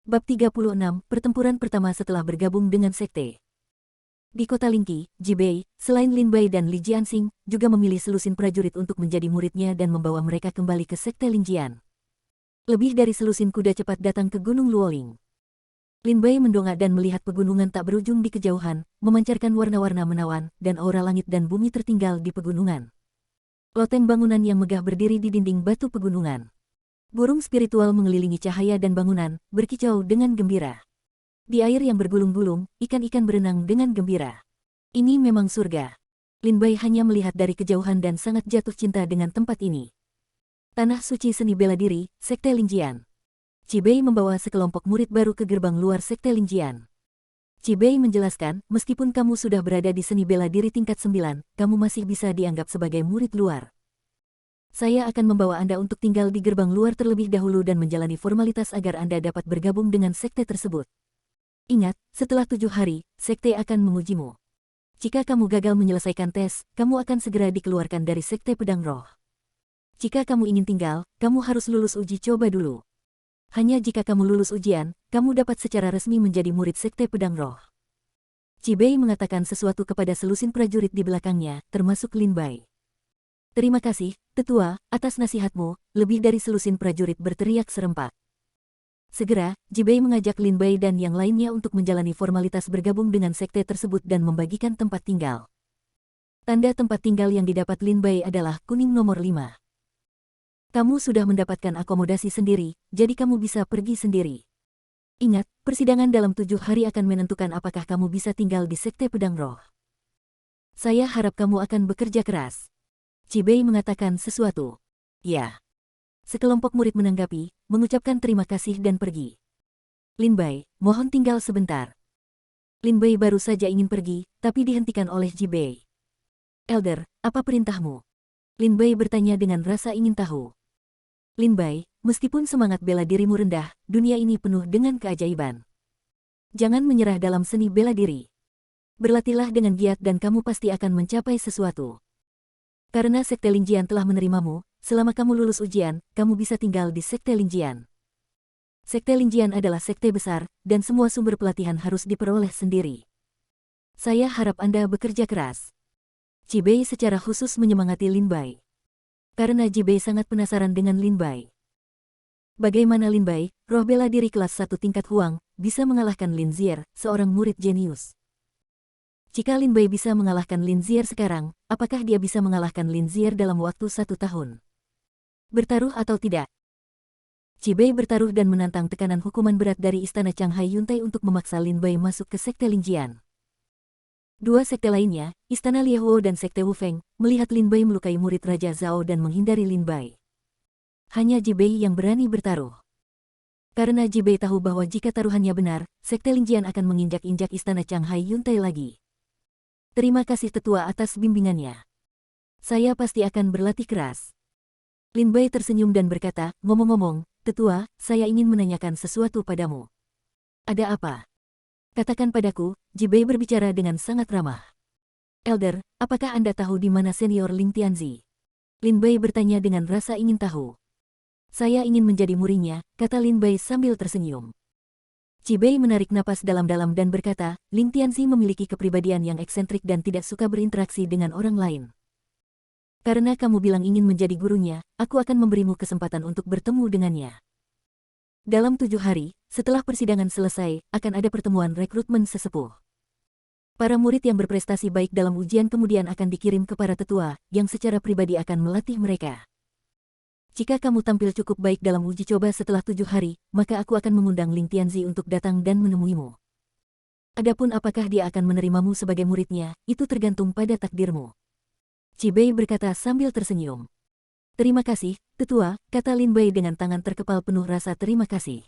Bab 36, Pertempuran pertama setelah bergabung dengan Sekte. Di kota Lingqi, Jibei, selain Lin Bai dan Li Jianxing, juga memilih selusin prajurit untuk menjadi muridnya dan membawa mereka kembali ke Sekte Lingjian. Lebih dari selusin kuda cepat datang ke Gunung Luoling. Lin Bai mendongak dan melihat pegunungan tak berujung di kejauhan, memancarkan warna-warna menawan, dan aura langit dan bumi tertinggal di pegunungan. Loteng bangunan yang megah berdiri di dinding batu pegunungan. Burung spiritual mengelilingi cahaya dan bangunan, berkicau dengan gembira. Di air yang bergulung-gulung, ikan-ikan berenang dengan gembira. Ini memang surga. Lin Bai hanya melihat dari kejauhan dan sangat jatuh cinta dengan tempat ini. Tanah suci seni bela diri, Sekte Lingjian. Jibei membawa sekelompok murid baru ke gerbang luar Sekte Lingjian. Jibei menjelaskan, meskipun kamu sudah berada di seni bela diri tingkat 9, kamu masih bisa dianggap sebagai murid luar. Saya akan membawa Anda untuk tinggal di gerbang luar terlebih dahulu dan menjalani formalitas agar Anda dapat bergabung dengan sekte tersebut. Ingat, setelah 7 hari, sekte akan mengujimu. Jika kamu gagal menyelesaikan tes, kamu akan segera dikeluarkan dari sekte pedang roh. Jika kamu ingin tinggal, kamu harus lulus uji coba dulu. Hanya jika kamu lulus ujian, kamu dapat secara resmi menjadi murid sekte pedang roh. Jibei mengatakan sesuatu kepada selusin prajurit di belakangnya, termasuk Lin Bai. Terima kasih, Tetua, atas nasihatmu, lebih dari selusin prajurit berteriak serempak. Segera, Jibei mengajak Lin Bai dan yang lainnya untuk menjalani formalitas bergabung dengan sekte tersebut dan membagikan tempat tinggal. Tanda tempat tinggal yang didapat Lin Bai adalah kuning nomor 5. Kamu sudah mendapatkan akomodasi sendiri, jadi kamu bisa pergi sendiri. Ingat, persidangan dalam 7 hari akan menentukan apakah kamu bisa tinggal di sekte pedang roh. Saya harap kamu akan bekerja keras. Jibei mengatakan sesuatu. Ya. Sekelompok murid menanggapi, mengucapkan terima kasih dan pergi. Lin Bai, mohon tinggal sebentar. Lin Bai baru saja ingin pergi, tapi dihentikan oleh Jibei. Elder, apa perintahmu? Lin Bai bertanya dengan rasa ingin tahu. Lin Bai, meskipun semangat bela dirimu rendah, dunia ini penuh dengan keajaiban. Jangan menyerah dalam seni bela diri. Berlatihlah dengan giat dan kamu pasti akan mencapai sesuatu. Karena Sekte Lingjian telah menerimamu, selama kamu lulus ujian, kamu bisa tinggal di Sekte Lingjian. Sekte Lingjian adalah sekte besar, dan semua sumber pelatihan harus diperoleh sendiri. Saya harap Anda bekerja keras. Jibei secara khusus menyemangati Lin Bai. Karena Jibei sangat penasaran dengan Lin Bai. Bagaimana Lin Bai, roh bela diri kelas 1 tingkat Huang, bisa mengalahkan Lin Zier, seorang murid jenius? Jika Lin Bai bisa mengalahkan Lin Zier sekarang, apakah dia bisa mengalahkan Lin Zier dalam waktu 1 tahun? Bertaruh atau tidak? Jibei bertaruh dan menantang tekanan hukuman berat dari istana Changhai Yuntai untuk memaksa Lin Bai masuk ke sekte Lingjian. Dua sekte lainnya, istana Liehuo dan sekte Wufeng, melihat Lin Bai melukai murid Raja Zhao dan menghindari Lin Bai. Hanya Jibei yang berani bertaruh. Karena Jibei tahu bahwa jika taruhannya benar, sekte Lingjian akan menginjak-injak istana Changhai Yuntai lagi. Terima kasih Tetua atas bimbingannya. Saya pasti akan berlatih keras. Lin Bai tersenyum dan berkata, ngomong-ngomong, Tetua, saya ingin menanyakan sesuatu padamu. Ada apa? Katakan padaku, Jibei berbicara dengan sangat ramah. Elder, apakah Anda tahu di mana senior Ling Tianzi? Lin Bai bertanya dengan rasa ingin tahu. Saya ingin menjadi muridnya, kata Lin Bai sambil tersenyum. Jibei menarik napas dalam-dalam dan berkata, Ling Tianzi memiliki kepribadian yang eksentrik dan tidak suka berinteraksi dengan orang lain. Karena kamu bilang ingin menjadi gurunya, aku akan memberimu kesempatan untuk bertemu dengannya. Dalam 7 hari, setelah persidangan selesai, akan ada pertemuan rekrutmen sesepuh. Para murid yang berprestasi baik dalam ujian kemudian akan dikirim ke para tetua, yang secara pribadi akan melatih mereka. Jika kamu tampil cukup baik dalam uji coba setelah 7 hari, maka aku akan mengundang Ling Tianzi untuk datang dan menemuimu. Adapun apakah dia akan menerimamu sebagai muridnya, itu tergantung pada takdirmu. Jibei berkata sambil tersenyum. Terima kasih, Tetua, kata Lin Bai dengan tangan terkepal penuh rasa terima kasih.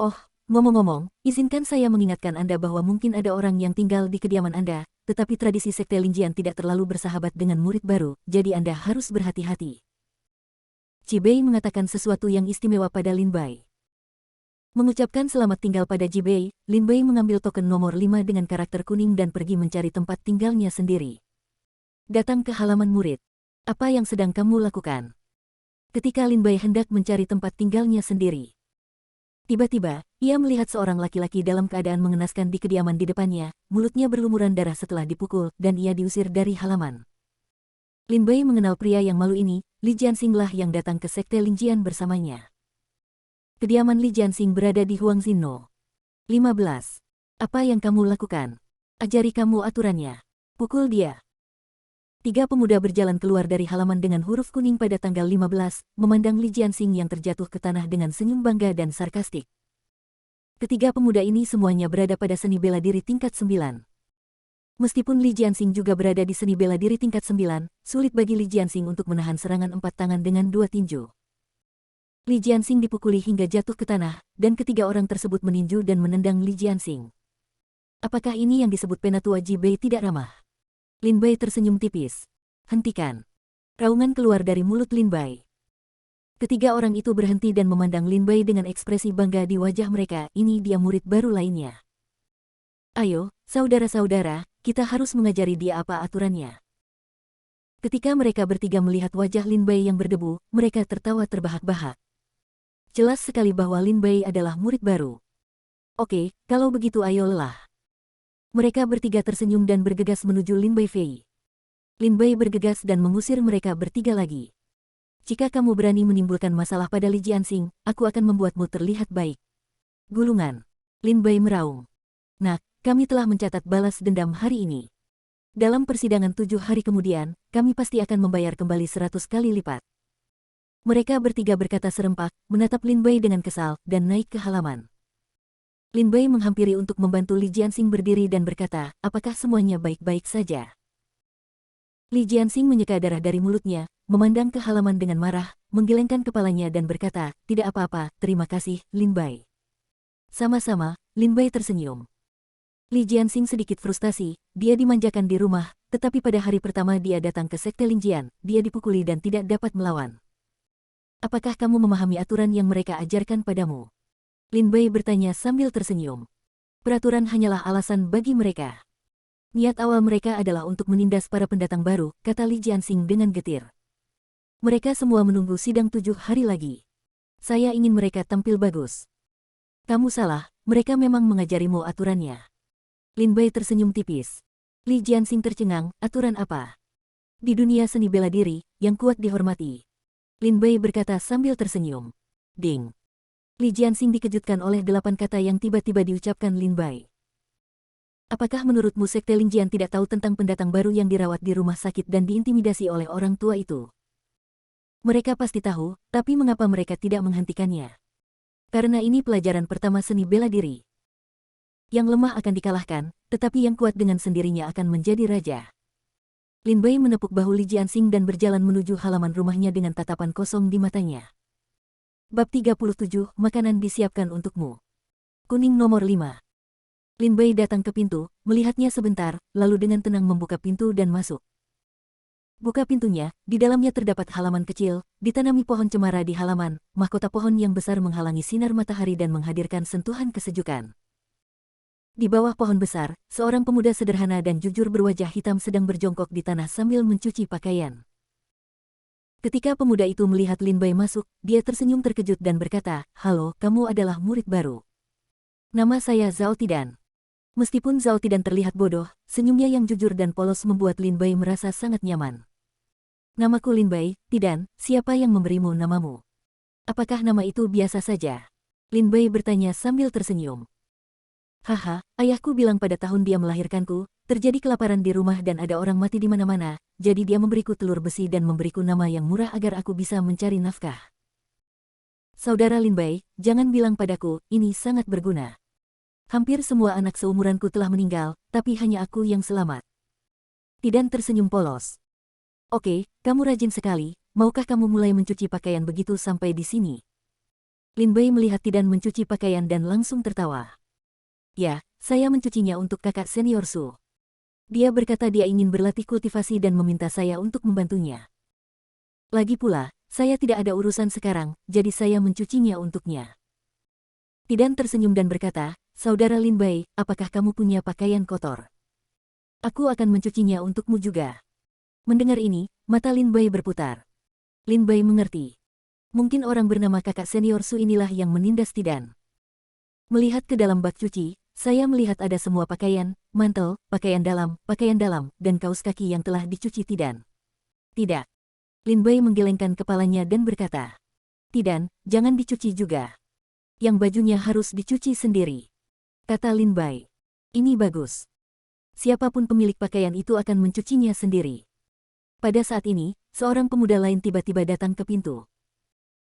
Oh, ngomong-ngomong, izinkan saya mengingatkan Anda bahwa mungkin ada orang yang tinggal di kediaman Anda, tetapi tradisi sekte Lingjian tidak terlalu bersahabat dengan murid baru, jadi Anda harus berhati-hati. Jibei mengatakan sesuatu yang istimewa pada Lin Bai. Mengucapkan selamat tinggal pada Jibei, Lin Bai mengambil token nomor 5 dengan karakter kuning dan pergi mencari tempat tinggalnya sendiri. Datang ke halaman murid. Apa yang sedang kamu lakukan? Ketika Lin Bai hendak mencari tempat tinggalnya sendiri. Tiba-tiba, ia melihat seorang laki-laki dalam keadaan mengenaskan di kediaman di depannya, mulutnya berlumuran darah setelah dipukul, dan ia diusir dari halaman. Lin Bai mengenal pria yang malu ini, Li Jianxing lah yang datang ke sekte Lingjian bersamanya. Kediaman Li Jianxing berada di Huangzhino. 15. Apa yang kamu lakukan? Ajari kamu aturannya. Pukul dia. Tiga pemuda berjalan keluar dari halaman dengan huruf kuning pada tanggal 15, memandang Li Jianxing yang terjatuh ke tanah dengan senyum bangga dan sarkastik. Ketiga pemuda ini semuanya berada pada seni bela diri tingkat 9. Meskipun Li Jianxing juga berada di seni bela diri tingkat 9, sulit bagi Li Jianxing untuk menahan serangan 4 tangan dengan 2 tinju. Li Jianxing dipukuli hingga jatuh ke tanah, dan ketiga orang tersebut meninju dan menendang Li Jianxing. Apakah ini yang disebut penatua Ji Bei tidak ramah? Lin Bai tersenyum tipis. Hentikan. Raungan keluar dari mulut Lin Bai. Ketiga orang itu berhenti dan memandang Lin Bai dengan ekspresi bangga di wajah mereka. Ini dia murid baru lainnya. Ayo, saudara-saudara, kita harus mengajari dia apa aturannya. Ketika mereka bertiga melihat wajah Lin Bai yang berdebu, mereka tertawa terbahak-bahak. Jelas sekali bahwa Lin Bai adalah murid baru. Oke, kalau begitu ayo lelah. Mereka bertiga tersenyum dan bergegas menuju Lin Bai Fei. Lin Bai bergegas dan mengusir mereka bertiga lagi. Jika kamu berani menimbulkan masalah pada Li Jianxing, aku akan membuatmu terlihat baik. Gulungan. Lin Bai meraung. Nah, kami telah mencatat balas dendam hari ini. Dalam persidangan 7 hari kemudian, kami pasti akan membayar kembali 100 kali lipat. Mereka bertiga berkata serempak, menatap Lin Bai dengan kesal, dan naik ke halaman. Lin Bai menghampiri untuk membantu Li Jianxing berdiri dan berkata, apakah semuanya baik-baik saja? Li Jianxing menyeka darah dari mulutnya, memandang ke halaman dengan marah, menggelengkan kepalanya dan berkata, tidak apa-apa, terima kasih, Lin Bai. Sama-sama, Lin Bai tersenyum. Li Jianxing sedikit frustasi, dia dimanjakan di rumah, tetapi pada hari pertama dia datang ke sekte Lingjian, dia dipukuli dan tidak dapat melawan. Apakah kamu memahami aturan yang mereka ajarkan padamu? Lin Bai bertanya sambil tersenyum. Peraturan hanyalah alasan bagi mereka. Niat awal mereka adalah untuk menindas para pendatang baru, kata Li Jianxing dengan getir. Mereka semua menunggu sidang 7 hari lagi. Saya ingin mereka tampil bagus. Kamu salah, mereka memang mengajarimu aturannya. Lin Bai tersenyum tipis. Li Jianxing tercengang, aturan apa? Di dunia seni bela diri, yang kuat dihormati. Lin Bai berkata sambil tersenyum. Ding. Li Jianxing dikejutkan oleh 8 kata yang tiba-tiba diucapkan Lin Bai. Apakah menurutmu sekte Lingjian tidak tahu tentang pendatang baru yang dirawat di rumah sakit dan diintimidasi oleh orang tua itu? Mereka pasti tahu, tapi mengapa mereka tidak menghentikannya? Karena ini pelajaran pertama seni bela diri. Yang lemah akan dikalahkan, tetapi yang kuat dengan sendirinya akan menjadi raja. Lin Bai menepuk bahu Li Jianxing dan berjalan menuju halaman rumahnya dengan tatapan kosong di matanya. Bab 37, makanan disiapkan untukmu. Kuning nomor 5. Lin Bai datang ke pintu, melihatnya sebentar, lalu dengan tenang membuka pintu dan masuk. Buka pintunya, di dalamnya terdapat halaman kecil, ditanami pohon cemara di halaman, mahkota pohon yang besar menghalangi sinar matahari dan menghadirkan sentuhan kesejukan. Di bawah pohon besar, seorang pemuda sederhana dan jujur berwajah hitam sedang berjongkok di tanah sambil mencuci pakaian. Ketika pemuda itu melihat Lin Bai masuk, dia tersenyum terkejut dan berkata, halo, kamu adalah murid baru. Nama saya Zhao Tidan. Meskipun Zhao Tidan terlihat bodoh, senyumnya yang jujur dan polos membuat Lin Bai merasa sangat nyaman. Namaku Lin Bai, Tidan, siapa yang memberimu namamu? Apakah nama itu biasa saja? Lin Bai bertanya sambil tersenyum. Haha, ayahku bilang pada tahun dia melahirkanku, terjadi kelaparan di rumah dan ada orang mati di mana-mana, jadi dia memberiku telur besi dan memberiku nama yang murah agar aku bisa mencari nafkah. Saudara Lin Bai, jangan bilang padaku, ini sangat berguna. Hampir semua anak seumuranku telah meninggal, tapi hanya aku yang selamat. Tidan tersenyum polos. Oke, kamu rajin sekali, maukah kamu mulai mencuci pakaian begitu sampai di sini? Lin Bai melihat Tidan mencuci pakaian dan langsung tertawa. Ya, saya mencucinya untuk kakak senior Su. Dia berkata dia ingin berlatih kultivasi dan meminta saya untuk membantunya. Lagi pula, saya tidak ada urusan sekarang, jadi saya mencucinya untuknya. Tidan tersenyum dan berkata, saudara Lin Bai, apakah kamu punya pakaian kotor? Aku akan mencucinya untukmu juga. Mendengar ini, mata Lin Bai berputar. Lin Bai mengerti. Mungkin orang bernama kakak senior Su inilah yang menindas Tidan. Melihat ke dalam bak cuci, saya melihat ada semua pakaian, mantel, pakaian dalam, dan kaos kaki yang telah dicuci Tidan. Tidak. Lin Bai menggelengkan kepalanya dan berkata, Tidan, jangan dicuci juga. Yang bajunya harus dicuci sendiri. Kata Lin Bai. Ini bagus. Siapapun pemilik pakaian itu akan mencucinya sendiri. Pada saat ini, seorang pemuda lain tiba-tiba datang ke pintu.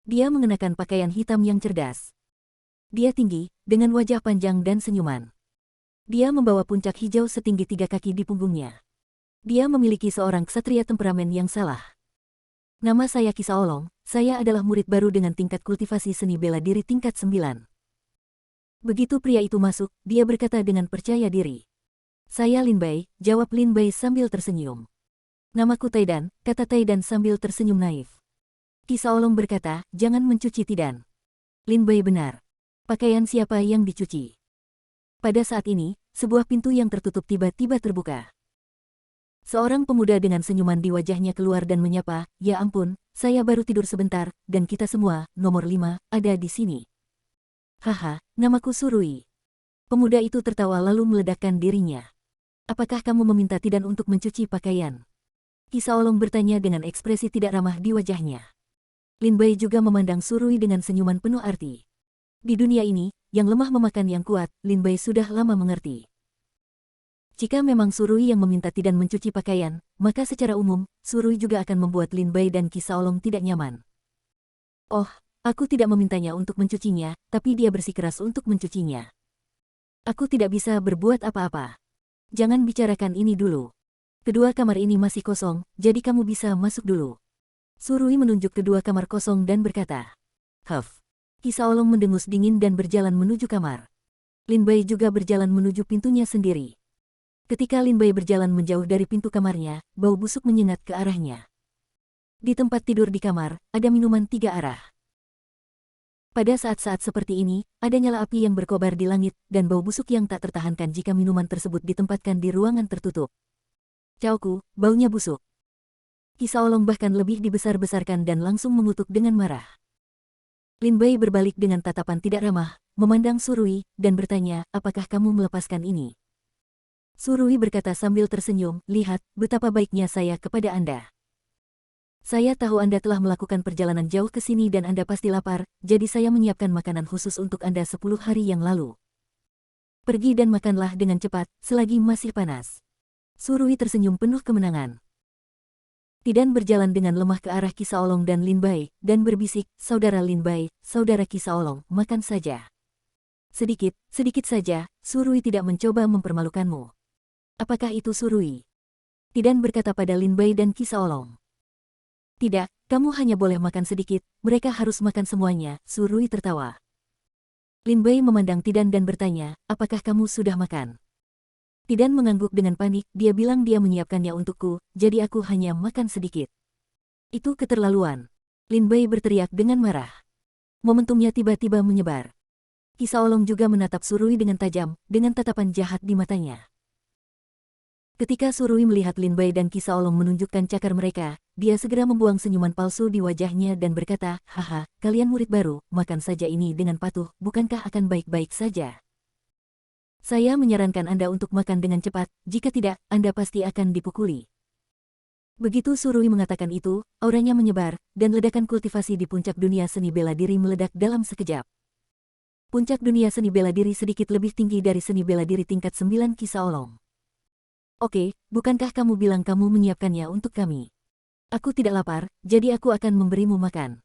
Dia mengenakan pakaian hitam yang cerdas. Dia tinggi, dengan wajah panjang dan senyuman. Dia membawa puncak hijau setinggi 3 kaki di punggungnya. Dia memiliki seorang ksatria temperamen yang salah. Nama saya Kisaolong, saya adalah murid baru dengan tingkat kultivasi seni bela diri tingkat 9. Begitu pria itu masuk, dia berkata dengan percaya diri. Saya Lin Bai, jawab Lin Bai sambil tersenyum. Namaku Taidan, kata Taidan sambil tersenyum naif. Kisaolong berkata, jangan mencuci Tidan. Lin Bai benar. Pakaian siapa yang dicuci? Pada saat ini, sebuah pintu yang tertutup tiba-tiba terbuka. Seorang pemuda dengan senyuman di wajahnya keluar dan menyapa, ya ampun, saya baru tidur sebentar, dan kita semua, nomor 5, ada di sini. Haha, namaku Surui. Pemuda itu tertawa lalu meledakkan dirinya. Apakah kamu meminta Tidan untuk mencuci pakaian? Kisaolong bertanya dengan ekspresi tidak ramah di wajahnya. Lin Bai juga memandang Surui dengan senyuman penuh arti. Di dunia ini, yang lemah memakan yang kuat, Lin Bai sudah lama mengerti. Jika memang Surui yang meminta Tidan mencuci pakaian, maka secara umum, Surui juga akan membuat Lin Bai dan Kisaolong tidak nyaman. Oh, aku tidak memintanya untuk mencucinya, tapi dia bersikeras untuk mencucinya. Aku tidak bisa berbuat apa-apa. Jangan bicarakan ini dulu. Kedua kamar ini masih kosong, jadi kamu bisa masuk dulu. Surui menunjuk kedua kamar kosong dan berkata, Huff. Kisaolong mendengus dingin dan berjalan menuju kamar. Lin Bai juga berjalan menuju pintunya sendiri. Ketika Lin Bai berjalan menjauh dari pintu kamarnya, bau busuk menyengat ke arahnya. Di tempat tidur di kamar, ada minuman 3 arah. Pada saat-saat seperti ini, ada nyala api yang berkobar di langit, dan bau busuk yang tak tertahankan jika minuman tersebut ditempatkan di ruangan tertutup. Caoku, baunya busuk. Kisaolong bahkan lebih dibesar-besarkan dan langsung mengutuk dengan marah. Lin Bai berbalik dengan tatapan tidak ramah, memandang Surui, dan bertanya, apakah kamu melepaskan ini? Surui berkata sambil tersenyum, lihat, betapa baiknya saya kepada Anda. Saya tahu Anda telah melakukan perjalanan jauh ke sini dan Anda pasti lapar, jadi saya menyiapkan makanan khusus untuk Anda 10 hari yang lalu. Pergi dan makanlah dengan cepat, selagi masih panas. Surui tersenyum penuh kemenangan. Tidan berjalan dengan lemah ke arah Kisaolong dan Lin Bai, dan berbisik, saudara Lin Bai, saudara Kisaolong, makan saja. Sedikit saja, Surui tidak mencoba mempermalukanmu. Apakah itu Surui? Tidan berkata pada Lin Bai dan Kisaolong. Tidak, kamu hanya boleh makan sedikit, mereka harus makan semuanya, Surui tertawa. Lin Bai memandang Tidan dan bertanya, apakah kamu sudah makan? Tidan mengangguk dengan panik, dia bilang dia menyiapkannya untukku, jadi aku hanya makan sedikit. Itu keterlaluan. Lin Bai berteriak dengan marah. Momentumnya tiba-tiba menyebar. Kisaolong juga menatap Surui dengan tajam, dengan tatapan jahat di matanya. Ketika Surui melihat Lin Bai dan Kisaolong menunjukkan cakar mereka, dia segera membuang senyuman palsu di wajahnya dan berkata, haha, kalian murid baru, makan saja ini dengan patuh, bukankah akan baik-baik saja? Saya menyarankan Anda untuk makan dengan cepat, jika tidak, Anda pasti akan dipukuli. Begitu Surui mengatakan itu, auranya menyebar, dan ledakan kultivasi di puncak dunia seni bela diri meledak dalam sekejap. Puncak dunia seni bela diri sedikit lebih tinggi dari seni bela diri tingkat 9 Kisaolong. Oke, bukankah kamu bilang kamu menyiapkannya untuk kami? Aku tidak lapar, jadi aku akan memberimu makan.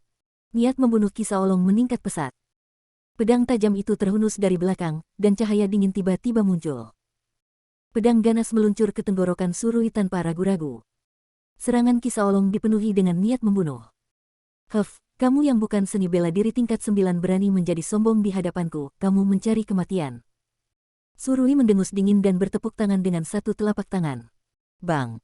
Niat membunuh Kisaolong meningkat pesat. Pedang tajam itu terhunus dari belakang, dan cahaya dingin tiba-tiba muncul. Pedang ganas meluncur ke tenggorokan Surui tanpa ragu-ragu. Serangan Kisaolong dipenuhi dengan niat membunuh. Huff, kamu yang bukan seni bela diri tingkat 9 berani menjadi sombong di hadapanku, kamu mencari kematian. Surui mendengus dingin dan bertepuk tangan dengan satu telapak tangan. Bang!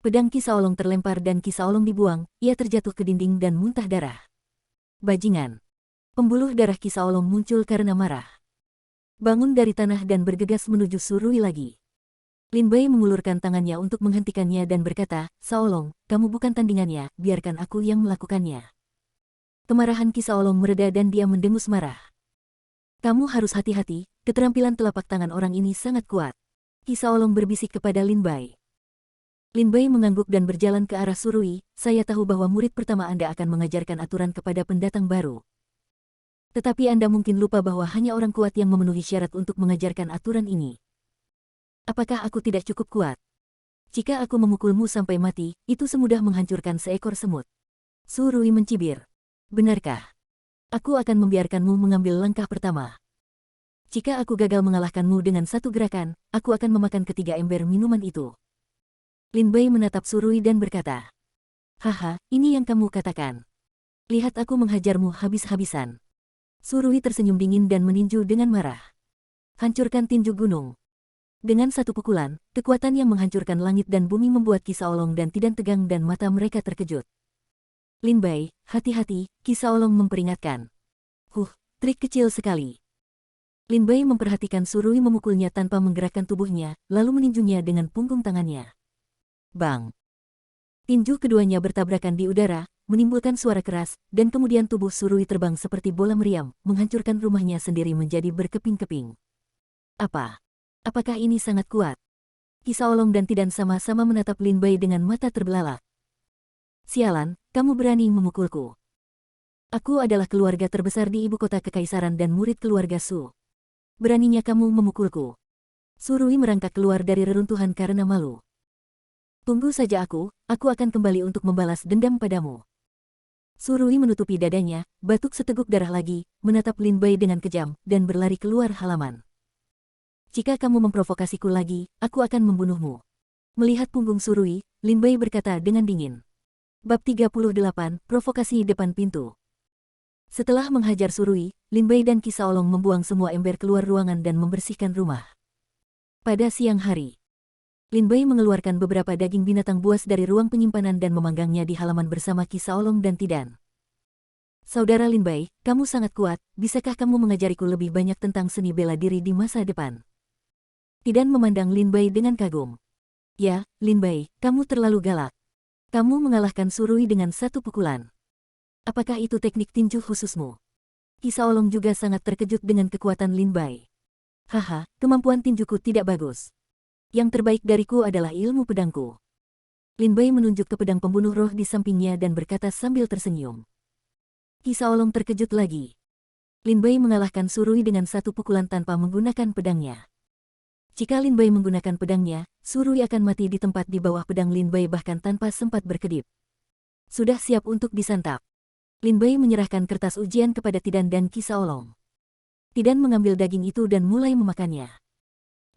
Pedang Kisaolong terlempar dan Kisaolong dibuang, ia terjatuh ke dinding dan muntah darah. Bajingan! Pembuluh darah Kisaolong muncul karena marah. Bangun dari tanah dan bergegas menuju Surui lagi. Lin Bai mengulurkan tangannya untuk menghentikannya dan berkata, Saolong, kamu bukan tandingannya, biarkan aku yang melakukannya. Kemarahan Kisaolong mereda dan dia mendengus marah. Kamu harus hati-hati, keterampilan telapak tangan orang ini sangat kuat. Qi Shaolong berbisik kepada Lin Bai. Lin Bai mengangguk dan berjalan ke arah Surui. Saya tahu bahwa murid pertama Anda akan mengajarkan aturan kepada pendatang baru. Tetapi Anda mungkin lupa bahwa hanya orang kuat yang memenuhi syarat untuk mengajarkan aturan ini. Apakah aku tidak cukup kuat? Jika aku memukulmu sampai mati, itu semudah menghancurkan seekor semut. Surui mencibir. Benarkah? Aku akan membiarkanmu mengambil langkah pertama. Jika aku gagal mengalahkanmu dengan satu gerakan, aku akan memakan ketiga ember minuman itu. Lin Bai menatap Surui dan berkata, haha, ini yang kamu katakan. Lihat aku menghajarmu habis-habisan. Surui tersenyum dingin dan meninju dengan marah. Hancurkan tinju gunung. Dengan satu pukulan, kekuatan yang menghancurkan langit dan bumi membuat Qi Shaolong dan Tidan tegang dan mata mereka terkejut. Lin Bai, hati-hati, Qi Shaolong memperingatkan. Trik kecil sekali. Lin Bai memperhatikan Surui memukulnya tanpa menggerakkan tubuhnya, lalu meninjunya dengan punggung tangannya. Bang! Tinju keduanya bertabrakan di udara, menimbulkan suara keras, dan kemudian tubuh Surui terbang seperti bola meriam, menghancurkan rumahnya sendiri menjadi berkeping-keping. Apakah ini sangat kuat? Qi Shaolong dan Tidan sama-sama menatap Lin Bai dengan mata terbelalak. Sialan, kamu berani memukulku. Aku adalah keluarga terbesar di ibu kota kekaisaran dan murid keluarga Su. Beraninya kamu memukulku. Surui merangkak keluar dari reruntuhan karena malu. Tunggu saja aku akan kembali untuk membalas dendam padamu. Surui menutupi dadanya, batuk seteguk darah lagi, menatap Lin Bai dengan kejam, dan berlari keluar halaman. Jika kamu memprovokasiku lagi, aku akan membunuhmu. Melihat punggung Surui, Lin Bai berkata dengan dingin. Bab 38, Provokasi depan pintu. Setelah menghajar Surui, Lin Bai dan Qi Shaolong membuang semua ember keluar ruangan dan membersihkan rumah. Pada siang hari, Lin Bai mengeluarkan beberapa daging binatang buas dari ruang penyimpanan dan memanggangnya di halaman bersama Qi Shaolong dan Tidan. Saudara Lin Bai, kamu sangat kuat, bisakah kamu mengajariku lebih banyak tentang seni bela diri di masa depan? Tidan memandang Lin Bai dengan kagum. Ya, Lin Bai, kamu terlalu galak. Kamu mengalahkan Surui dengan satu pukulan. Apakah itu teknik tinju khususmu? Qi Shaolong juga sangat terkejut dengan kekuatan Lin Bai. Haha, kemampuan tinjuku tidak bagus. Yang terbaik dariku adalah ilmu pedangku. Lin Bai menunjuk ke pedang pembunuh roh di sampingnya dan berkata sambil tersenyum. Qi Shaolong terkejut lagi. Lin Bai mengalahkan Surui dengan satu pukulan tanpa menggunakan pedangnya. Jika Lin Bai menggunakan pedangnya, Surui akan mati di tempat di bawah pedang Lin Bai bahkan tanpa sempat berkedip. Sudah siap untuk disantap. Lin Bai menyerahkan kertas ujian kepada Tidan dan Qi Shaolong. Tidan mengambil daging itu dan mulai memakannya.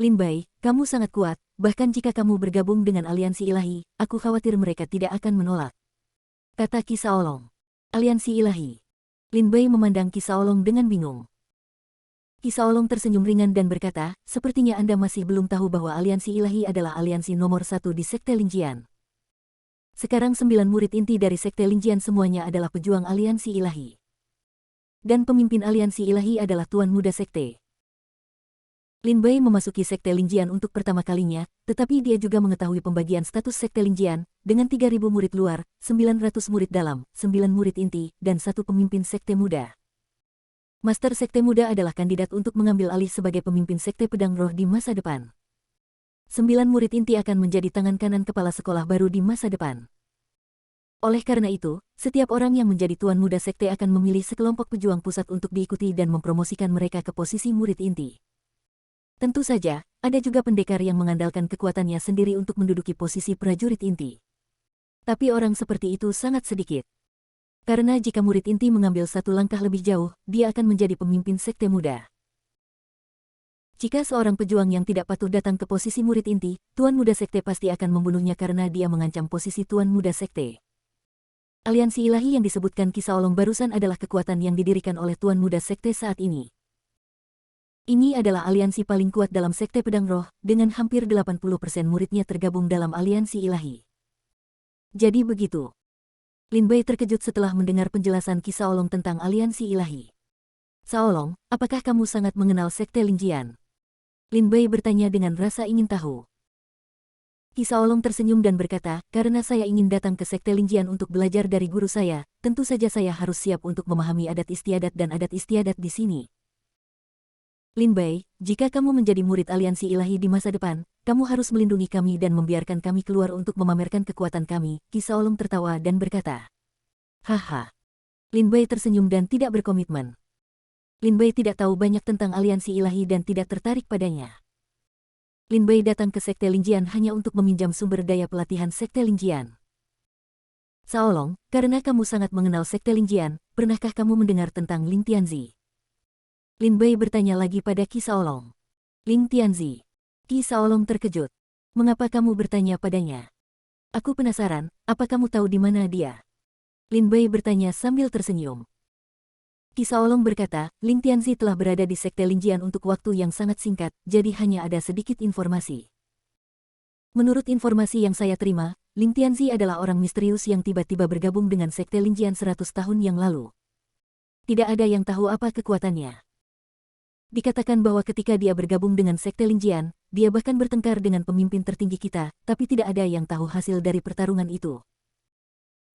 Lin Bai, kamu sangat kuat, bahkan jika kamu bergabung dengan aliansi ilahi, aku khawatir mereka tidak akan menolak. Kata Qi Shaolong. Aliansi ilahi. Lin Bai memandang Qi Shaolong dengan bingung. Qi Shaolong tersenyum ringan dan berkata, sepertinya Anda masih belum tahu bahwa aliansi ilahi adalah aliansi nomor 1 di Sekte Linjian. Sekarang 9 murid inti dari Sekte Linjian semuanya adalah pejuang aliansi ilahi. Dan pemimpin aliansi ilahi adalah Tuan Muda Sekte. Lin Bai memasuki Sekte Linjian untuk pertama kalinya, tetapi dia juga mengetahui pembagian status Sekte Linjian, dengan 3.000 murid luar, 900 murid dalam, 9 murid inti, dan 1 pemimpin Sekte Muda. Master Sekte Muda adalah kandidat untuk mengambil alih sebagai pemimpin Sekte Pedang Roh di masa depan. 9 murid inti akan menjadi tangan kanan kepala sekolah baru di masa depan. Oleh karena itu, setiap orang yang menjadi Tuan Muda Sekte akan memilih sekelompok pejuang pusat untuk diikuti dan mempromosikan mereka ke posisi murid inti. Tentu saja, ada juga pendekar yang mengandalkan kekuatannya sendiri untuk menduduki posisi prajurit inti. Tapi orang seperti itu sangat sedikit. Karena jika murid inti mengambil satu langkah lebih jauh, dia akan menjadi pemimpin Sekte Muda. Jika seorang pejuang yang tidak patuh datang ke posisi murid inti, Tuan Muda Sekte pasti akan membunuhnya karena dia mengancam posisi Tuan Muda Sekte. Aliansi ilahi yang disebutkan Qi Shaolong barusan adalah kekuatan yang didirikan oleh Tuan Muda Sekte saat ini. Ini adalah aliansi paling kuat dalam Sekte Pedang Roh, dengan hampir 80% muridnya tergabung dalam aliansi ilahi. Jadi begitu. Lin Bai terkejut setelah mendengar penjelasan Qi Shaolong tentang aliansi ilahi. Shaolong, apakah kamu sangat mengenal Sekte Linjian? Lin Bai bertanya dengan rasa ingin tahu. Qi Shaolong tersenyum dan berkata, karena saya ingin datang ke Sekte Linjian untuk belajar dari guru saya, tentu saja saya harus siap untuk memahami adat istiadat dan adat istiadat di sini. Lin Bai, jika kamu menjadi murid aliansi ilahi di masa depan, kamu harus melindungi kami dan membiarkan kami keluar untuk memamerkan kekuatan kami. Qi Shaolong tertawa dan berkata, haha. Lin Bai tersenyum dan tidak berkomitmen. Lin Bai tidak tahu banyak tentang aliansi ilahi dan tidak tertarik padanya. Lin Bai datang ke Sekte Lingjian hanya untuk meminjam sumber daya pelatihan Sekte Lingjian. Shaolong, karena kamu sangat mengenal Sekte Lingjian, pernahkah kamu mendengar tentang Ling Tianzi? Lin Bai bertanya lagi pada Qi Shaolong. Ling Tianzi. Qi Shaolong terkejut. Mengapa kamu bertanya padanya? Aku penasaran, apa kamu tahu di mana dia? Lin Bai bertanya sambil tersenyum. Qi Shaolong berkata, Ling Tianzi telah berada di Sekte Lingjian untuk waktu yang sangat singkat, jadi hanya ada sedikit informasi. Menurut informasi yang saya terima, Ling Tianzi adalah orang misterius yang tiba-tiba bergabung dengan Sekte Lingjian 100 tahun yang lalu. Tidak ada yang tahu apa kekuatannya. Dikatakan bahwa ketika dia bergabung dengan Sekte Lingjian, dia bahkan bertengkar dengan pemimpin tertinggi kita, tapi tidak ada yang tahu hasil dari pertarungan itu.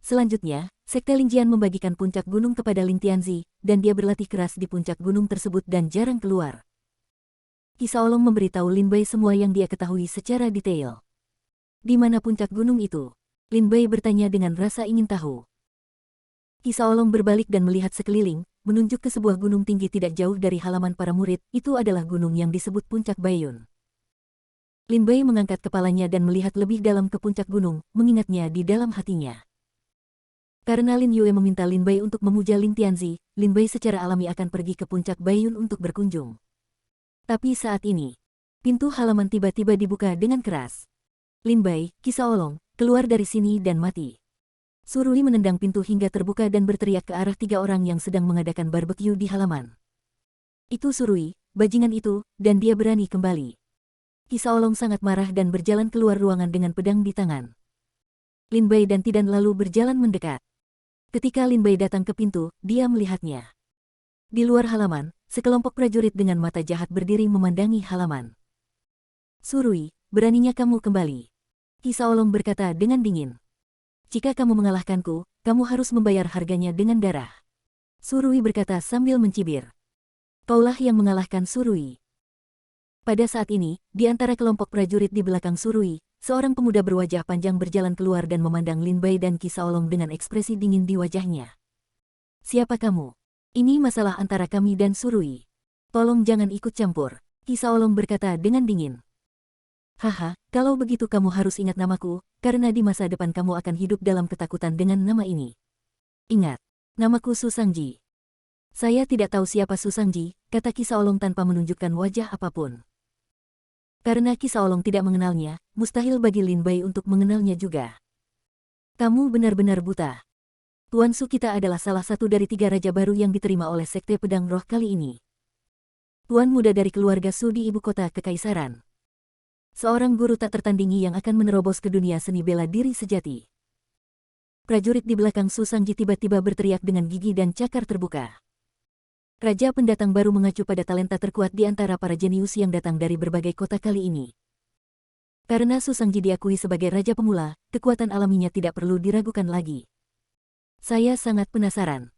Selanjutnya, Sekte Lingjian membagikan puncak gunung kepada Ling Tianzi, dan dia berlatih keras di puncak gunung tersebut dan jarang keluar. Qi Shaolong memberitahu Lin Bai semua yang dia ketahui secara detail. Di mana puncak gunung itu? Lin Bai bertanya dengan rasa ingin tahu. Qi Shaolong berbalik dan melihat sekeliling, menunjuk ke sebuah gunung tinggi tidak jauh dari halaman para murid. Itu adalah gunung yang disebut Puncak Baiyun. Lin Bai mengangkat kepalanya dan melihat lebih dalam ke puncak gunung, mengingatnya di dalam hatinya. Karena Lin Yue meminta Lin Bai untuk memuja Ling Tianzi, Lin Bai secara alami akan pergi ke Puncak Baiyun untuk berkunjung. Tapi saat ini, pintu halaman tiba-tiba dibuka dengan keras. Lin Bai, Qi Shaolong, keluar dari sini dan mati. Surui menendang pintu hingga terbuka dan berteriak ke arah 3 orang yang sedang mengadakan barbeque di halaman. Itu Surui, bajingan itu, dan dia berani kembali. Qi Shaolong sangat marah dan berjalan keluar ruangan dengan pedang di tangan. Lin Bai dan Tidan lalu berjalan mendekat. Ketika Lin Bai datang ke pintu, dia melihatnya. Di luar halaman, sekelompok prajurit dengan mata jahat berdiri memandangi halaman. Surui, beraninya kamu kembali. Qi Shaolong berkata dengan dingin. Jika kamu mengalahkanku, kamu harus membayar harganya dengan darah. Surui berkata sambil mencibir. Kaulah yang mengalahkan Surui. Pada saat ini, di antara kelompok prajurit di belakang Surui, seorang pemuda berwajah panjang berjalan keluar dan memandang Lin Bai dan Qi Shaolong dengan ekspresi dingin di wajahnya. Siapa kamu? Ini masalah antara kami dan Surui. Tolong jangan ikut campur. Qi Shaolong berkata dengan dingin. Haha, kalau begitu kamu harus ingat namaku, karena di masa depan kamu akan hidup dalam ketakutan dengan nama ini. Ingat, namaku Su Shangji. Saya tidak tahu siapa Su Shangji, kata Qi Shaolong tanpa menunjukkan wajah apapun. Karena Qi Shaolong tidak mengenalnya, mustahil bagi Lin Bai untuk mengenalnya juga. Kamu benar-benar buta. Tuan Su kita adalah salah satu dari 3 raja baru yang diterima oleh Sekte Pedang Roh kali ini. Tuan muda dari keluarga Su di ibu kota Kekaisaran. Seorang guru tak tertandingi yang akan menerobos ke dunia seni bela diri sejati. Prajurit di belakang Su Shangji tiba-tiba berteriak dengan gigi dan cakar terbuka. Raja pendatang baru mengacu pada talenta terkuat di antara para jenius yang datang dari berbagai kota kali ini. Karena Su Shangji diakui sebagai raja pemula, kekuatan alaminya tidak perlu diragukan lagi. Saya sangat penasaran.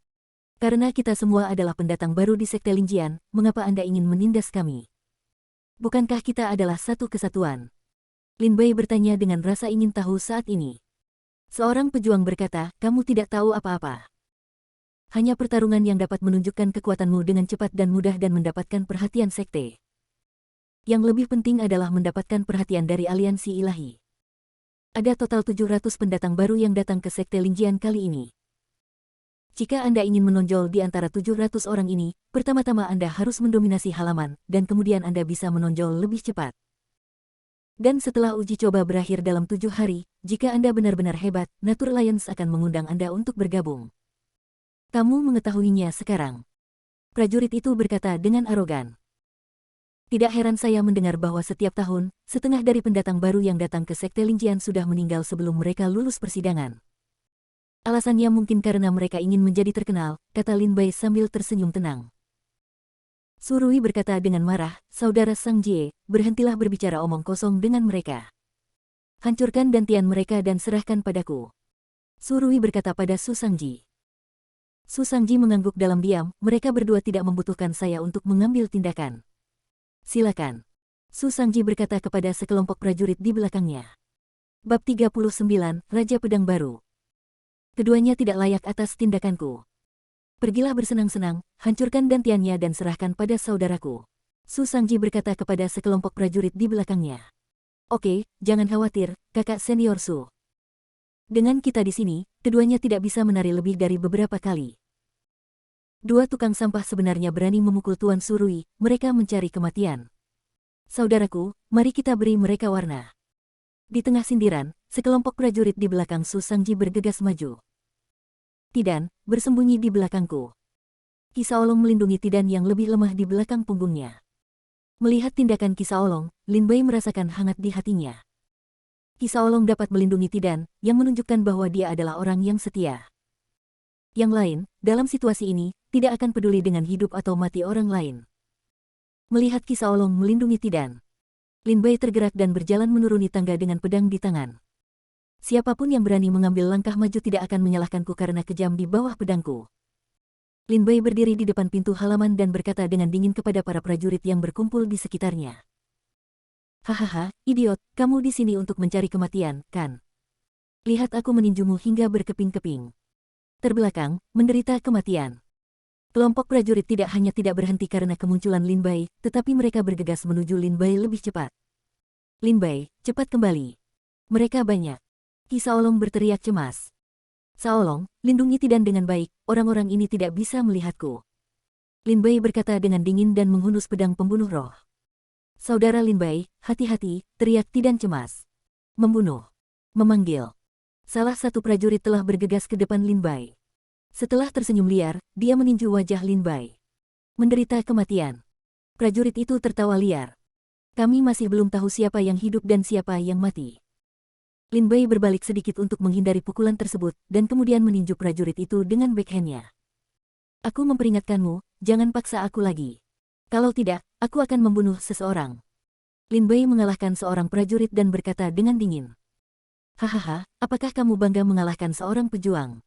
Karena kita semua adalah pendatang baru di Sekte Lingjian, mengapa Anda ingin menindas kami? Bukankah kita adalah satu kesatuan? Lin Bai bertanya dengan rasa ingin tahu saat ini. Seorang pejuang berkata, kamu tidak tahu apa-apa. Hanya pertarungan yang dapat menunjukkan kekuatanmu dengan cepat dan mudah dan mendapatkan perhatian sekte. Yang lebih penting adalah mendapatkan perhatian dari aliansi ilahi. Ada total 700 pendatang baru yang datang ke Sekte Lingjian kali ini. Jika Anda ingin menonjol di antara 700 orang ini, pertama-tama Anda harus mendominasi halaman, dan kemudian Anda bisa menonjol lebih cepat. Dan setelah uji coba berakhir dalam 7 hari, jika Anda benar-benar hebat, Nature Alliance akan mengundang Anda untuk bergabung. Kamu mengetahuinya sekarang. Prajurit itu berkata dengan arogan. Tidak heran saya mendengar bahwa setiap tahun, setengah dari pendatang baru yang datang ke Sekte Lingjian sudah meninggal sebelum mereka lulus persidangan. Alasannya mungkin karena mereka ingin menjadi terkenal, kata Lin Bai sambil tersenyum tenang. Surui berkata dengan marah, saudara Sang Jie, berhentilah berbicara omong kosong dengan mereka. Hancurkan dantian mereka dan serahkan padaku. Surui berkata pada Su Shangji. Su Shangji mengangguk dalam diam, mereka berdua tidak membutuhkan saya untuk mengambil tindakan. Silakan. Su Sangji berkata kepada sekelompok prajurit di belakangnya. Bab 39, Raja Pedang Baru. Keduanya tidak layak atas tindakanku. Pergilah bersenang-senang, hancurkan dantiannya dan serahkan pada saudaraku. Su Sangji berkata kepada sekelompok prajurit di belakangnya. Oke, jangan khawatir, kakak senior Su. Dengan kita di sini, keduanya tidak bisa menari lebih dari beberapa kali. Dua tukang sampah sebenarnya berani memukul Tuan Surui, mereka mencari kematian. Saudaraku, mari kita beri mereka warna. Di tengah sindiran, sekelompok prajurit di belakang Su Sangji bergegas maju. Tidan, bersembunyi di belakangku. Ki Saolong melindungi Tidan yang lebih lemah di belakang punggungnya. Melihat tindakan Ki Saolong, Lin Bai merasakan hangat di hatinya. Ki Saolong dapat melindungi Tidan, yang menunjukkan bahwa dia adalah orang yang setia. Yang lain, dalam situasi ini, tidak akan peduli dengan hidup atau mati orang lain. Melihat Ki Saolong melindungi Tidan, Lin Bai tergerak dan berjalan menuruni tangga dengan pedang di tangan. Siapapun yang berani mengambil langkah maju tidak akan menyalahkanku karena kejam di bawah pedangku. Lin Bai berdiri di depan pintu halaman dan berkata dengan dingin kepada para prajurit yang berkumpul di sekitarnya. Hahaha, idiot, kamu di sini untuk mencari kematian, kan? Lihat aku meninjumu hingga berkeping-keping. Terbelakang, menderita kematian. Kelompok prajurit tidak hanya tidak berhenti karena kemunculan Lin Bai, tetapi mereka bergegas menuju Lin Bai lebih cepat. Lin Bai, cepat kembali. Mereka banyak. Ki Saolong berteriak cemas. Saolong, lindungi Tidan dengan baik, orang-orang ini tidak bisa melihatku. Lin Bai berkata dengan dingin dan menghunus pedang pembunuh roh. Saudara Lin Bai, hati-hati, teriak Tidan cemas. Membunuh. Memanggil. Salah satu prajurit telah bergegas ke depan Lin Bai. Setelah tersenyum liar, dia meninju wajah Lin Bai. Menderita kematian. Prajurit itu tertawa liar. Kami masih belum tahu siapa yang hidup dan siapa yang mati. Lin Bai berbalik sedikit untuk menghindari pukulan tersebut, dan kemudian meninju prajurit itu dengan backhand-nya. Aku memperingatkanmu, jangan paksa aku lagi. Kalau tidak, aku akan membunuh seseorang. Lin Bai mengalahkan seorang prajurit dan berkata dengan dingin. Hahaha, apakah kamu bangga mengalahkan seorang pejuang?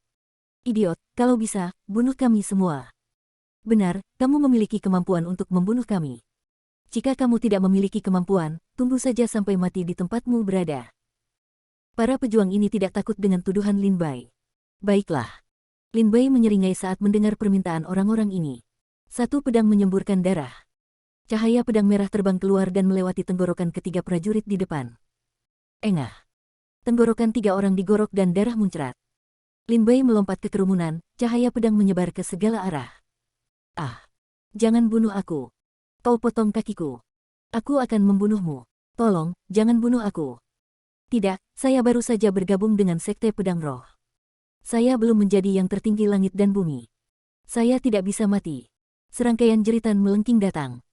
Idiot, kalau bisa, bunuh kami semua. Benar, kamu memiliki kemampuan untuk membunuh kami. Jika kamu tidak memiliki kemampuan, tunggu saja sampai mati di tempatmu berada. Para pejuang ini tidak takut dengan tuduhan Lin Bai. Baiklah. Lin Bai menyeringai saat mendengar permintaan orang-orang ini. Satu pedang menyemburkan darah. Cahaya pedang merah terbang keluar dan melewati tenggorokan ketiga prajurit di depan. Engah. Tenggorokan tiga orang digorok dan darah muncrat. Lin Bai melompat ke kerumunan, cahaya pedang menyebar ke segala arah. Ah! Jangan bunuh aku. Kau potong kakiku. Aku akan membunuhmu. Tolong, jangan bunuh aku. Tidak, saya baru saja bergabung dengan Sekte Pedang Roh. Saya belum menjadi yang tertinggi langit dan bumi. Saya tidak bisa mati. Serangkaian jeritan melengking datang.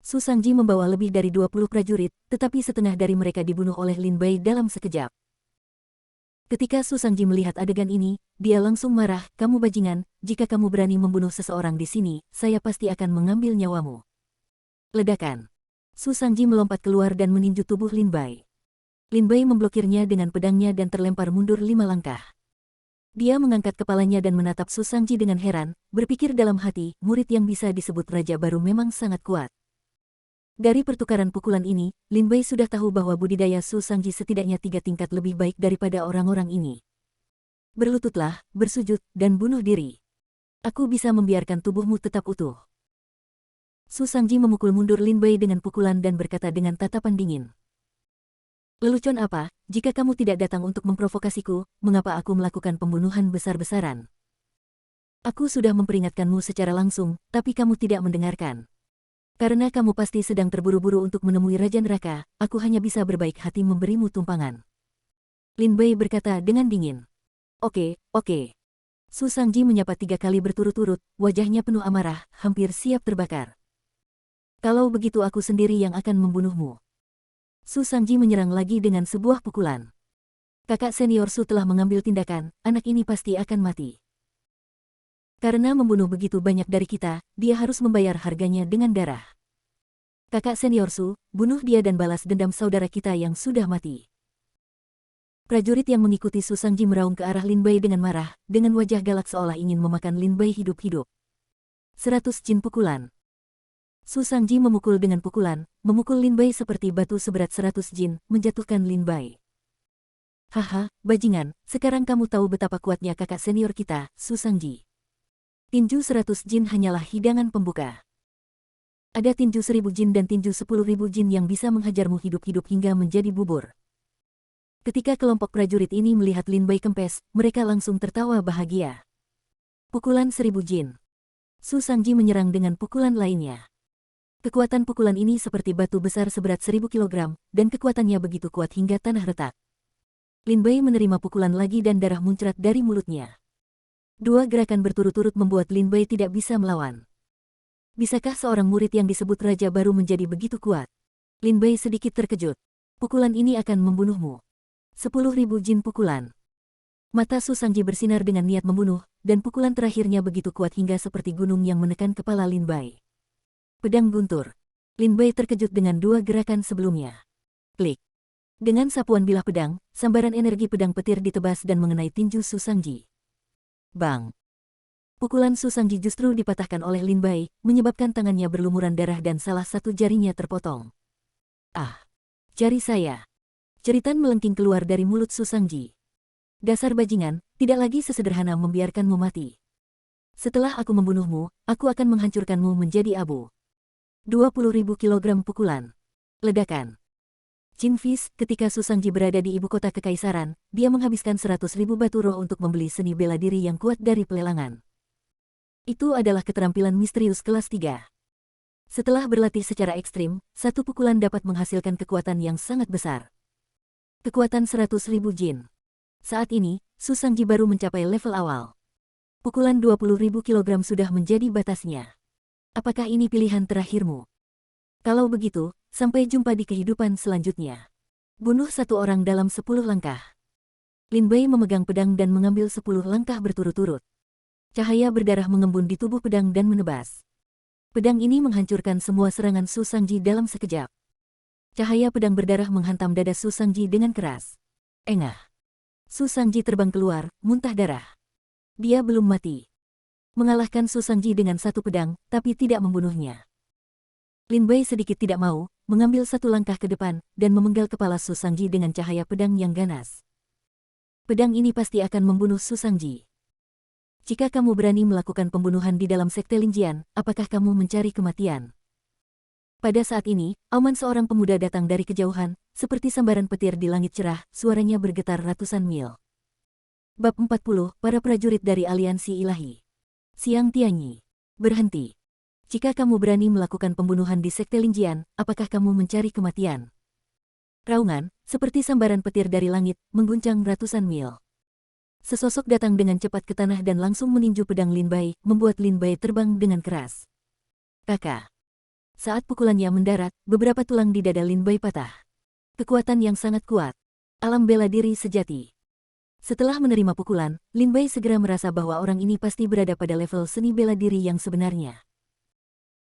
Su Sangji membawa lebih dari 20 prajurit, tetapi setengah dari mereka dibunuh oleh Lin Bai dalam sekejap. Ketika Su Sangji melihat adegan ini, dia langsung marah, kamu bajingan, jika kamu berani membunuh seseorang di sini, saya pasti akan mengambil nyawamu. Ledakan. Su Sangji melompat keluar dan meninju tubuh Lin Bai. Lin Bai memblokirnya dengan pedangnya dan terlempar mundur 5 langkah. Dia mengangkat kepalanya dan menatap Su Sangji dengan heran, berpikir dalam hati, murid yang bisa disebut raja baru memang sangat kuat. Dari pertukaran pukulan ini, Lin Bai sudah tahu bahwa budidaya Su Sangji setidaknya 3 tingkat lebih baik daripada orang-orang ini. Berlututlah, bersujud, dan bunuh diri. Aku bisa membiarkan tubuhmu tetap utuh. Su Sangji memukul mundur Lin Bai dengan pukulan dan berkata dengan tatapan dingin. Lelucon apa, jika kamu tidak datang untuk memprovokasiku, mengapa aku melakukan pembunuhan besar-besaran? Aku sudah memperingatkanmu secara langsung, tapi kamu tidak mendengarkan. Karena kamu pasti sedang terburu-buru untuk menemui Raja Neraka, aku hanya bisa berbaik hati memberimu tumpangan. Lin Bai berkata dengan dingin. Oke. Su Sangji menyapa 3 kali berturut-turut, wajahnya penuh amarah, hampir siap terbakar. Kalau begitu aku sendiri yang akan membunuhmu. Su Sangji menyerang lagi dengan sebuah pukulan. Kakak senior Su telah mengambil tindakan, anak ini pasti akan mati. Karena membunuh begitu banyak dari kita, dia harus membayar harganya dengan darah. Kakak senior Su, bunuh dia dan balas dendam saudara kita yang sudah mati. Prajurit yang mengikuti Su Sangji meraung ke arah Lin Bai dengan marah, dengan wajah galak seolah ingin memakan Lin Bai hidup-hidup. 100 jin pukulan. Su Shangji memukul dengan pukulan, memukul Lin Bai seperti batu seberat 100 jin, menjatuhkan Lin Bai. Haha, bajingan, sekarang kamu tahu betapa kuatnya kakak senior kita, Su Shangji. Tinju 100 jin hanyalah hidangan pembuka. Ada tinju 1000 jin dan tinju 10.000 jin yang bisa menghajarmu hidup-hidup hingga menjadi bubur. Ketika kelompok prajurit ini melihat Lin Bai kempes, mereka langsung tertawa bahagia. Pukulan 1000 jin. Su Shangji menyerang dengan pukulan lainnya. Kekuatan pukulan ini seperti batu besar seberat 1000 kg, dan kekuatannya begitu kuat hingga tanah retak. Lin Bai menerima pukulan lagi dan darah muncrat dari mulutnya. Dua gerakan berturut-turut membuat Lin Bai tidak bisa melawan. Bisakah seorang murid yang disebut raja baru menjadi begitu kuat? Lin Bai sedikit terkejut. Pukulan ini akan membunuhmu. 10.000 jin pukulan. Mata Su Shangji bersinar dengan niat membunuh, dan pukulan terakhirnya begitu kuat hingga seperti gunung yang menekan kepala Lin Bai. Pedang guntur. Lin Bai terkejut dengan dua gerakan sebelumnya. Klik. Dengan sapuan bilah pedang, sambaran energi pedang petir ditebas dan mengenai tinju Su Shangji. Bang! Pukulan Su Shangji justru dipatahkan oleh Lin Bai, menyebabkan tangannya berlumuran darah dan salah satu jarinya terpotong. Ah! Jari saya! Jeritan melengking keluar dari mulut Su Shangji. Dasar bajingan, tidak lagi sesederhana membiarkanmu mati. Setelah aku membunuhmu, aku akan menghancurkanmu menjadi abu. 20.000 kilogram pukulan. Ledakan. Qin Fis, ketika Su Shangji berada di ibu kota kekaisaran, dia menghabiskan 100.000 batu roh untuk membeli seni bela diri yang kuat dari pelelangan. Itu adalah keterampilan misterius kelas 3. Setelah berlatih secara ekstrim, satu pukulan dapat menghasilkan kekuatan yang sangat besar. Kekuatan 100.000 jin. Saat ini, Su Shangji baru mencapai level awal. Pukulan 20.000 kilogram sudah menjadi batasnya. Apakah ini pilihan terakhirmu? Kalau begitu, sampai jumpa di kehidupan selanjutnya. Bunuh satu orang dalam 10 langkah. Lin Bai memegang pedang dan mengambil 10 langkah berturut-turut. Cahaya berdarah mengembun di tubuh pedang dan menebas. Pedang ini menghancurkan semua serangan Su Shangji dalam sekejap. Cahaya pedang berdarah menghantam dada Su Shangji dengan keras. Engah. Su Shangji terbang keluar, muntah darah. Dia belum mati. Mengalahkan Su Shangji dengan satu pedang, tapi tidak membunuhnya. Lin Bai sedikit tidak mau, mengambil satu langkah ke depan, dan memenggal kepala Su Shangji dengan cahaya pedang yang ganas. Pedang ini pasti akan membunuh Su Shangji. Jika kamu berani melakukan pembunuhan di dalam sekte Linjian, apakah kamu mencari kematian? Pada saat ini, auman seorang pemuda datang dari kejauhan, seperti sambaran petir di langit cerah, suaranya bergetar ratusan mil. Bab 40, para prajurit dari Aliansi Ilahi. Xiang Tianyi. Berhenti. Jika kamu berani melakukan pembunuhan di sekte Linjian, apakah kamu mencari kematian? Raungan, seperti sambaran petir dari langit, mengguncang ratusan mil. Sesosok datang dengan cepat ke tanah dan langsung meninju pedang Lin Bai, membuat Lin Bai terbang dengan keras. Kakak. Saat pukulannya mendarat, beberapa tulang di dada Lin Bai patah. Kekuatan yang sangat kuat. Alam bela diri sejati. Setelah menerima pukulan, Lin Bai segera merasa bahwa orang ini pasti berada pada level seni bela diri yang sebenarnya.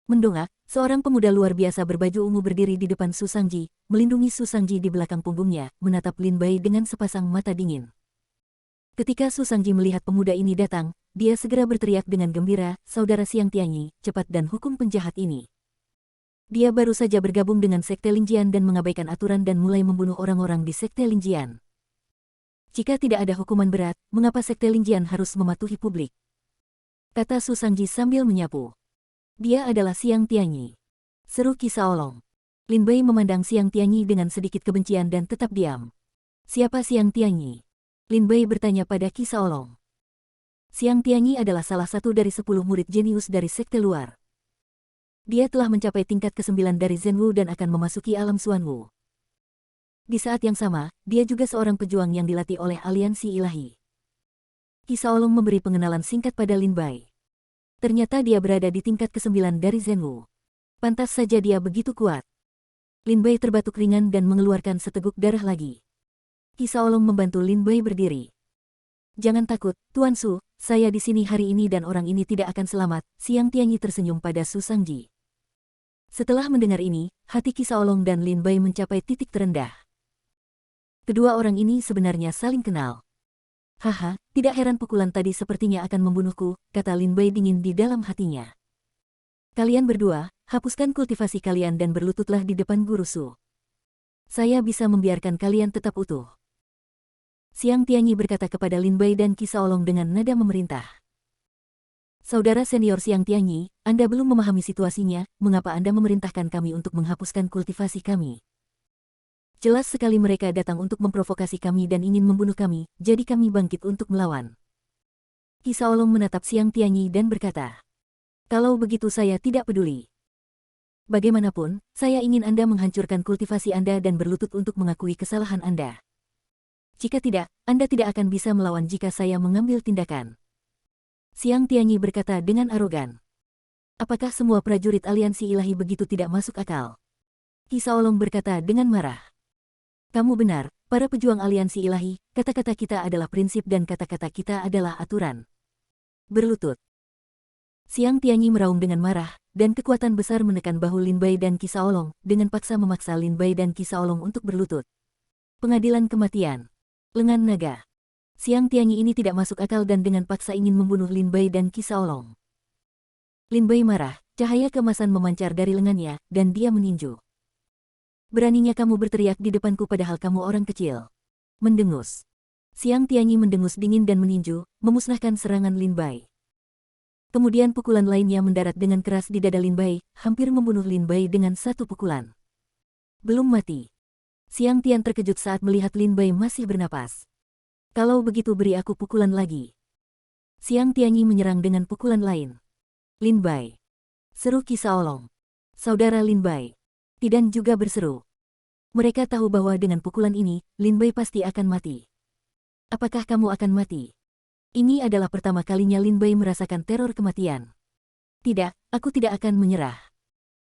Mendongak, seorang pemuda luar biasa berbaju ungu berdiri di depan Su Shangji, melindungi Su Shangji di belakang punggungnya, menatap Lin Bai dengan sepasang mata dingin. Ketika Su Shangji melihat pemuda ini datang, dia segera berteriak dengan gembira, "Saudara Xiang Tianyi, cepat dan hukum penjahat ini." Dia baru saja bergabung dengan sekte Linjian dan mengabaikan aturan dan mulai membunuh orang-orang di sekte Linjian. Jika tidak ada hukuman berat, mengapa sekte Linjian harus mematuhi publik? Kata Su Shangji sambil menyapu. Dia adalah Xiang Tianyi. Seru Qi Shaolong. Lin Bai memandang Xiang Tianyi dengan sedikit kebencian dan tetap diam. Siapa Xiang Tianyi? Lin Bai bertanya pada Qi Shaolong. Xiang Tianyi adalah salah satu dari 10 murid jenius dari sekte luar. Dia telah mencapai tingkat ke-9 dari Zhenwu dan akan memasuki alam Xuanwu. Di saat yang sama, dia juga seorang pejuang yang dilatih oleh Aliansi Ilahi. Qi Shaolong memberi pengenalan singkat pada Lin Bai. Ternyata dia berada di tingkat ke-9 dari Zhenwu. Pantas saja dia begitu kuat. Lin Bai terbatuk ringan dan mengeluarkan seteguk darah lagi. Qi Shaolong membantu Lin Bai berdiri. Jangan takut, Tuan Su, saya di sini hari ini dan orang ini tidak akan selamat, Xiang Tianyi tersenyum pada Su Shangji. Setelah mendengar ini, hati Qi Shaolong dan Lin Bai mencapai titik terendah. Kedua orang ini sebenarnya saling kenal. Haha, tidak heran pukulan tadi sepertinya akan membunuhku, kata Lin Bai dingin di dalam hatinya. Kalian berdua, Hapuskan kultivasi kalian dan berlututlah di depan Guru Su. Saya bisa membiarkan kalian tetap utuh. Xiang Tianyi berkata kepada Lin Bai dan Qi Shaolong dengan nada memerintah. Saudara senior Xiang Tianyi, Anda belum memahami situasinya, mengapa Anda memerintahkan kami untuk menghapuskan kultivasi kami? Jelas sekali mereka datang untuk memprovokasi kami dan ingin membunuh kami, jadi kami bangkit untuk melawan. Qi Shaolong menatap Xiang Tianyi dan berkata, kalau begitu saya tidak peduli. Bagaimanapun, saya ingin Anda menghancurkan kultivasi Anda dan berlutut untuk mengakui kesalahan Anda. Jika tidak, Anda tidak akan bisa melawan jika saya mengambil tindakan. Xiang Tianyi berkata dengan arogan. Apakah semua prajurit aliansi ilahi begitu tidak masuk akal? Qi Shaolong berkata dengan marah. Kamu benar, para pejuang aliansi ilahi, kata-kata kita adalah prinsip dan kata-kata kita adalah aturan. Berlutut. Xiang Tianyi meraung dengan marah, dan kekuatan besar menekan bahu Lin Bai dan Qi Shaolong, dengan paksa memaksa Lin Bai dan Qi Shaolong untuk berlutut. Pengadilan kematian. Lengan naga. Xiang Tianyi ini tidak masuk akal dan dengan paksa ingin membunuh Lin Bai dan Qi Shaolong. Lin Bai marah, cahaya keemasan memancar dari lengannya, dan dia meninju. Beraninya kamu berteriak di depanku padahal kamu orang kecil. Mendengus. Xiang Tianyi mendengus dingin dan meninju, memusnahkan serangan Lin Bai. Kemudian pukulan lainnya mendarat dengan keras di dada Lin Bai, hampir membunuh Lin Bai dengan satu pukulan. Belum mati. Xiang Tian terkejut saat melihat Lin Bai masih bernapas. Kalau begitu beri aku pukulan lagi. Xiang Tianyi menyerang dengan pukulan lain. Lin Bai. Seru Qi Shaolong. Saudara Lin Bai. Tidan juga berseru. Mereka tahu bahwa dengan pukulan ini, Lin Bai pasti akan mati. Apakah kamu akan mati? Ini adalah pertama kalinya Lin Bai merasakan teror kematian. Tidak, aku tidak akan menyerah.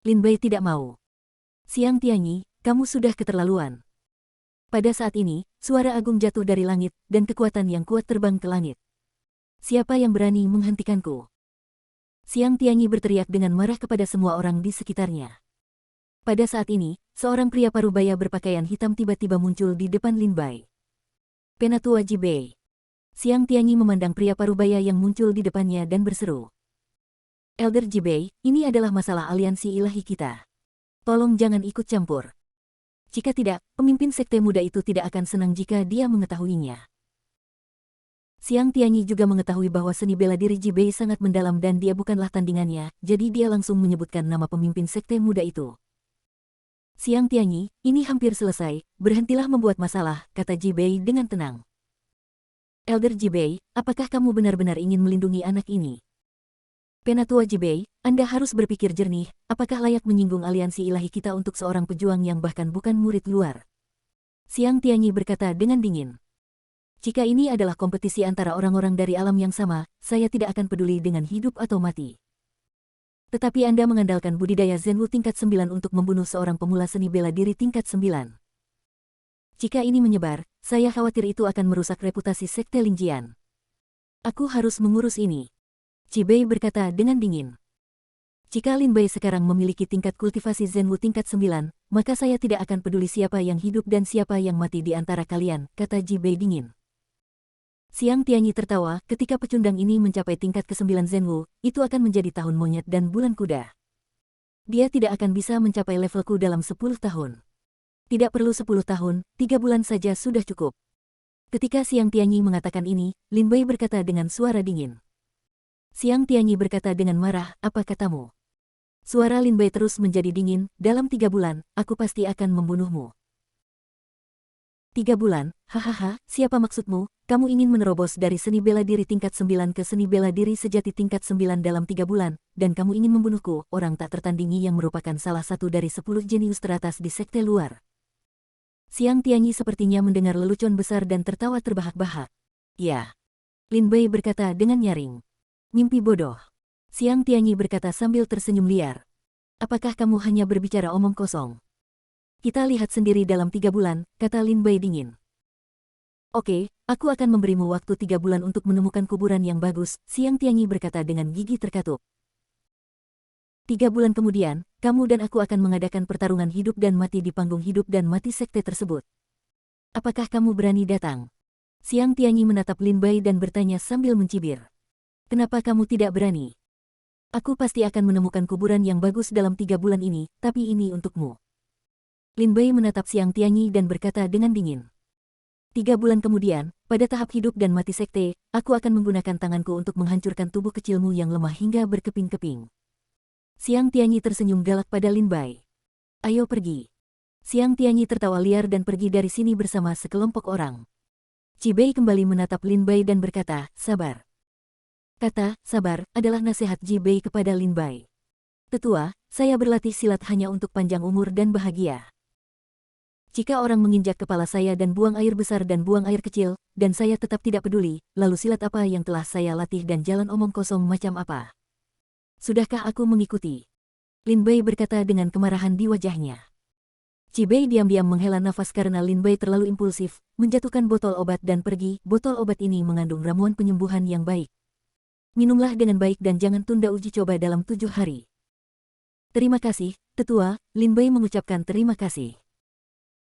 Lin Bai tidak mau. Xiang Tianyi, kamu sudah keterlaluan. Pada saat ini, suara agung jatuh dari langit, dan kekuatan yang kuat terbang ke langit. Siapa yang berani menghentikanku? Xiang Tianyi berteriak dengan marah kepada semua orang di sekitarnya. Pada saat ini, seorang pria parubaya berpakaian hitam tiba-tiba muncul di depan Lin Bai. Penatua Jibei. Xiang Tianyi memandang pria parubaya yang muncul di depannya dan berseru. Elder Jibei, ini adalah masalah aliansi ilahi kita. Tolong jangan ikut campur. Jika tidak, pemimpin sekte muda itu tidak akan senang jika dia mengetahuinya. Xiang Tianyi juga mengetahui bahwa seni bela diri Jibei sangat mendalam dan dia bukanlah tandingannya, jadi dia langsung menyebutkan nama pemimpin sekte muda itu. Xiang Tianyi, ini hampir selesai, berhentilah membuat masalah, kata Jibei dengan tenang. Elder Jibei, apakah kamu benar-benar ingin melindungi anak ini? Penatua Jibei, Anda harus berpikir jernih, apakah layak menyinggung aliansi ilahi kita untuk seorang pejuang yang bahkan bukan murid luar? Xiang Tianyi berkata dengan dingin. Jika ini adalah kompetisi antara orang-orang dari alam yang sama, saya tidak akan peduli dengan hidup atau mati. Tetapi Anda mengandalkan budidaya Zenwu tingkat 9 untuk membunuh seorang pemula seni bela diri tingkat 9. Jika ini menyebar, saya khawatir itu akan merusak reputasi sekte Lingjian. Aku harus mengurus ini. Jibei berkata dengan dingin. Jika Lin Bai sekarang memiliki tingkat kultivasi Zenwu tingkat 9, maka saya tidak akan peduli siapa yang hidup dan siapa yang mati di antara kalian, kata Jibei dingin. Xiang Tianyi tertawa, ketika pecundang ini mencapai tingkat ke-9 Zenwu, itu akan menjadi tahun monyet dan bulan kuda. Dia tidak akan bisa mencapai levelku dalam 10 tahun. Tidak perlu 10 tahun, 3 bulan saja sudah cukup. Ketika Xiang Tianyi mengatakan ini, Lin Bai berkata dengan suara dingin. Xiang Tianyi berkata dengan marah, apa katamu? Suara Lin Bai terus menjadi dingin, dalam 3 bulan, aku pasti akan membunuhmu. 3 bulan, hahaha, siapa maksudmu? Kamu ingin menerobos dari seni bela diri tingkat 9 ke seni bela diri sejati tingkat 9 dalam 3 bulan, dan kamu ingin membunuhku, orang tak tertandingi yang merupakan salah satu dari 10 jenius teratas di sekte luar. Xiang Tianyi sepertinya mendengar lelucon besar dan tertawa terbahak-bahak. Ya. Lin Bai berkata dengan nyaring. Mimpi bodoh. Xiang Tianyi berkata sambil tersenyum liar. Apakah kamu hanya berbicara omong kosong? Kita lihat sendiri dalam 3 bulan, kata Lin Bai dingin. Oke, aku akan memberimu waktu 3 bulan untuk menemukan kuburan yang bagus, Xiang Tianyi berkata dengan gigi terkatup. 3 bulan kemudian, kamu dan aku akan mengadakan pertarungan hidup dan mati di panggung hidup dan mati sekte tersebut. Apakah kamu berani datang? Xiang Tianyi menatap Lin Bai dan bertanya sambil mencibir. Kenapa kamu tidak berani? Aku pasti akan menemukan kuburan yang bagus dalam 3 bulan ini, tapi ini untukmu. Lin Bai menatap Xiang Tianyi dan berkata dengan dingin. 3 bulan kemudian, pada tahap hidup dan mati sekte, aku akan menggunakan tanganku untuk menghancurkan tubuh kecilmu yang lemah hingga berkeping-keping. Xiang Tianyi tersenyum galak pada Lin Bai. Ayo pergi. Xiang Tianyi tertawa liar dan pergi dari sini bersama sekelompok orang. Ji Bei kembali menatap Lin Bai dan berkata, sabar. Kata, sabar, adalah nasihat Ji Bei kepada Lin Bai. Tetua, saya berlatih silat hanya untuk panjang umur dan bahagia. Jika orang menginjak kepala saya dan buang air besar dan buang air kecil, dan saya tetap tidak peduli, lalu silat apa yang telah saya latih dan jalan omong kosong macam apa? Sudahkah aku mengikuti? Lin Bai berkata dengan kemarahan di wajahnya. Ji Bei diam-diam menghela nafas karena Lin Bai terlalu impulsif, menjatuhkan botol obat dan pergi. Botol obat ini mengandung ramuan penyembuhan yang baik. Minumlah dengan baik dan jangan tunda uji coba dalam 7 hari. Terima kasih, tetua, Lin Bai mengucapkan terima kasih.